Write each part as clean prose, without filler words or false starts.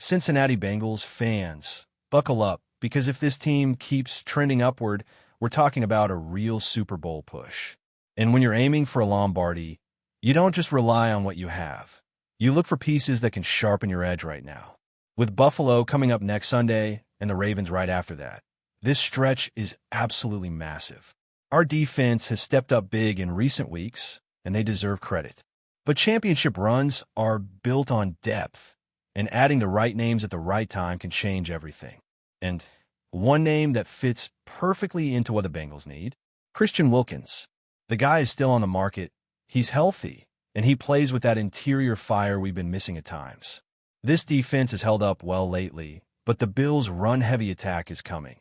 Cincinnati Bengals fans, buckle up, because if this team keeps trending upward, we're talking about a real Super Bowl push. And when you're aiming for a Lombardi, you don't just rely on what you have. You look for pieces that can sharpen your edge right now. With Buffalo coming up next Sunday and the Ravens right after that, this stretch is absolutely massive. Our defense has stepped up big in recent weeks, and they deserve credit. But championship runs are built on depth, and adding the right names at the right time can change everything. And one name that fits perfectly into what the Bengals need, Christian Wilkins. The guy is still on the market, he's healthy, and he plays with that interior fire we've been missing at times. This defense has held up well lately, but the Bills' run-heavy attack is coming.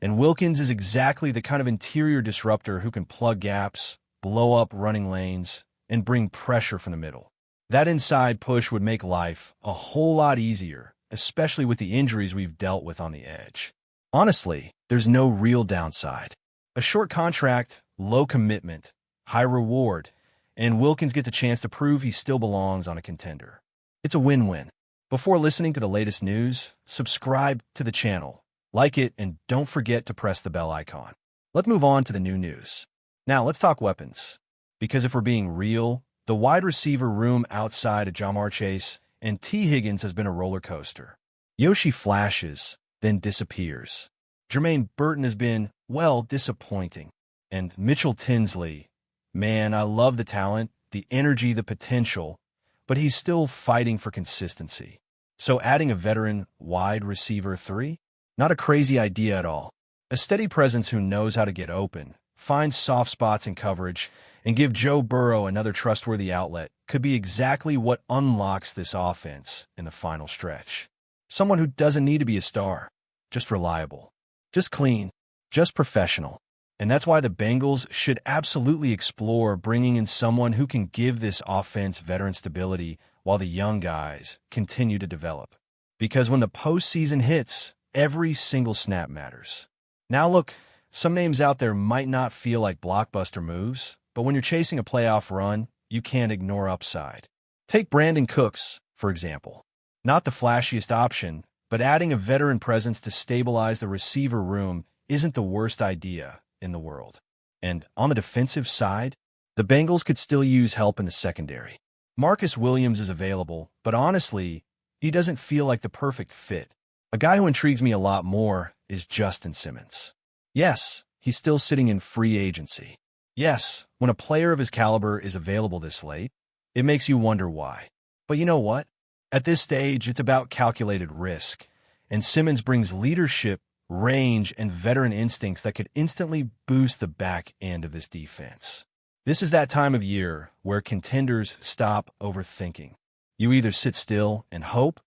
And Wilkins is exactly the kind of interior disruptor who can plug gaps, blow up running lanes, and bring pressure from the middle. That inside push would make life a whole lot easier, especially with the injuries we've dealt with on the edge. Honestly, there's no real downside. A short contract, low commitment, high reward, and Wilkins gets a chance to prove he still belongs on a contender. It's a win-win. Before listening to the latest news, subscribe to the channel, like it, and don't forget to press the bell icon. Let's move on to the new news. Now, let's talk weapons. Because if we're being real, the wide receiver room outside of Jamar Chase and T. Higgins has been a roller coaster. Yoshi flashes, then disappears. Jermaine Burton has been, well, disappointing. And Mitchell Tinsley, man, I love the talent, the energy, the potential, but he's still fighting for consistency. So adding a veteran wide receiver 3? Not a crazy idea at all. A steady presence who knows how to get open, find soft spots in coverage, and give Joe Burrow another trustworthy outlet could be exactly what unlocks this offense in the final stretch. Someone who doesn't need to be a star, just reliable, just clean, just professional. And that's why the Bengals should absolutely explore bringing in someone who can give this offense veteran stability while the young guys continue to develop. Because when the postseason hits, every single snap matters. Now look, some names out there might not feel like blockbuster moves, but when you're chasing a playoff run, you can't ignore upside. Take Brandon Cooks, for example. Not the flashiest option, but adding a veteran presence to stabilize the receiver room isn't the worst idea in the world. And on the defensive side, the Bengals could still use help in the secondary. Marcus Williams is available, but honestly, he doesn't feel like the perfect fit. A guy who intrigues me a lot more is Justin Simmons. Yes, he's still sitting in free agency. Yes, when a player of his caliber is available this late, it makes you wonder why. But you know what? At this stage, it's about calculated risk, and Simmons brings leadership, range, and veteran instincts that could instantly boost the back end of this defense. This is that time of year where contenders stop overthinking. You either sit still and hope,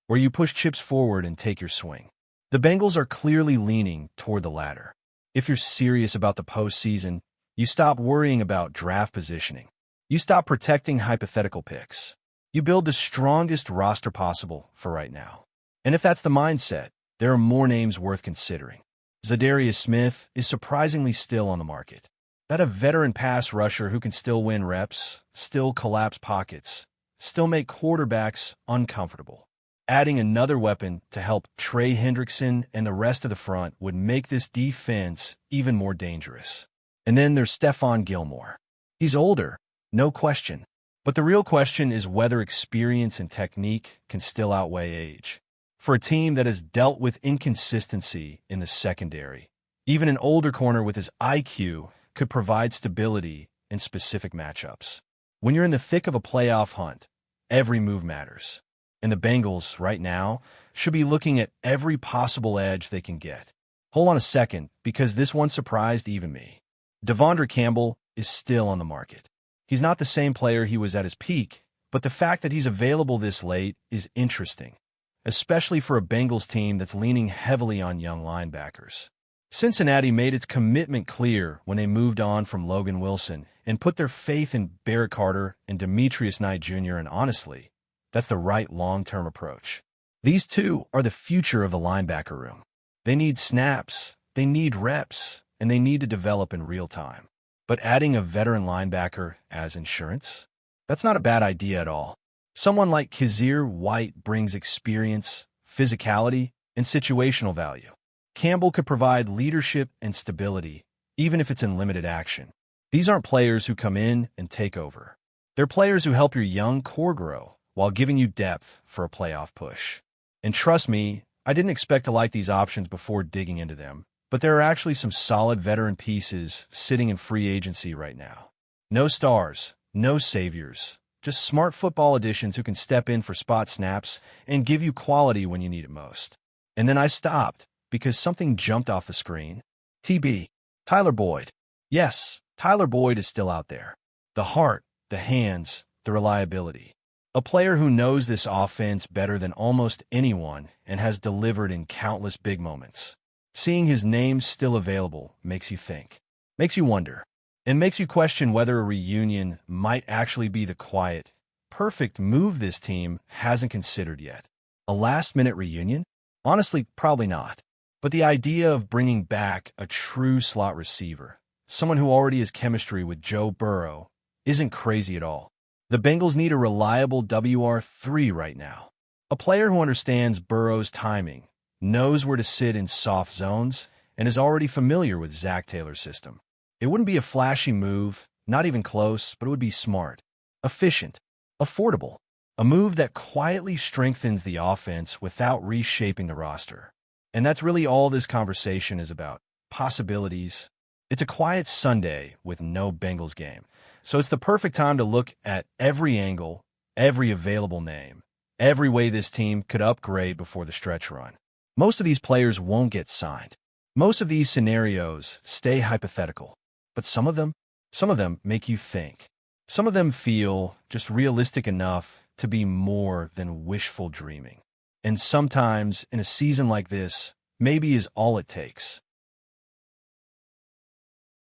or you push chips forward and take your swing. The Bengals are clearly leaning toward the latter. If you're serious about the postseason, you stop worrying about draft positioning. You stop protecting hypothetical picks. You build the strongest roster possible for right now. And if that's the mindset, there are more names worth considering. Zadarius Smith is surprisingly still on the market. That a veteran pass rusher who can still win reps, still collapse pockets, still make quarterbacks uncomfortable. Adding another weapon to help Trey Hendrickson and the rest of the front would make this defense even more dangerous. And then there's Stephon Gilmore. He's older, no question. But the real question is whether experience and technique can still outweigh age. For a team that has dealt with inconsistency in the secondary, even an older corner with his IQ could provide stability in specific matchups. When you're in the thick of a playoff hunt, every move matters. And the Bengals, right now, should be looking at every possible edge they can get. Hold on a second, because this one surprised even me. Devondre Campbell is still on the market. He's not the same player he was at his peak, but the fact that he's available this late is interesting, especially for a Bengals team that's leaning heavily on young linebackers. Cincinnati made its commitment clear when they moved on from Logan Wilson and put their faith in Barrett Carter and Demetrius Knight Jr., and honestly, that's the right long-term approach. These two are the future of the linebacker room. They need snaps, they need reps, and they need to develop in real time. But adding a veteran linebacker as insurance? That's not a bad idea at all. Someone like Kazir White brings experience, physicality, and situational value. Campbell could provide leadership and stability, even if it's in limited action. These aren't players who come in and take over. They're players who help your young core grow while giving you depth for a playoff push. And trust me, I didn't expect to like these options before digging into them, but there are actually some solid veteran pieces sitting in free agency right now. No stars, no saviors, just smart football additions who can step in for spot snaps and give you quality when you need it most. And then I stopped because something jumped off the screen. Tyler Boyd. Yes, Tyler Boyd is still out there. The heart, the hands, the reliability. A player who knows this offense better than almost anyone and has delivered in countless big moments. Seeing his name still available makes you think, makes you wonder, and makes you question whether a reunion might actually be the quiet, perfect move this team hasn't considered yet. A last-minute reunion? Honestly, probably not. But the idea of bringing back a true slot receiver, someone who already has chemistry with Joe Burrow, isn't crazy at all. The Bengals need a reliable WR3 right now. A player who understands Burrow's timing, knows where to sit in soft zones, and is already familiar with Zach Taylor's system. It wouldn't be a flashy move, not even close, but it would be smart, efficient, affordable. A move that quietly strengthens the offense without reshaping the roster. And that's really all this conversation is about. Possibilities. It's a quiet Sunday with no Bengals game. So it's the perfect time to look at every angle, every available name, every way this team could upgrade before the stretch run. Most of these players won't get signed. Most of these scenarios stay hypothetical. But some of them make you think. Some of them feel just realistic enough to be more than wishful dreaming. And sometimes, in a season like this, maybe is all it takes.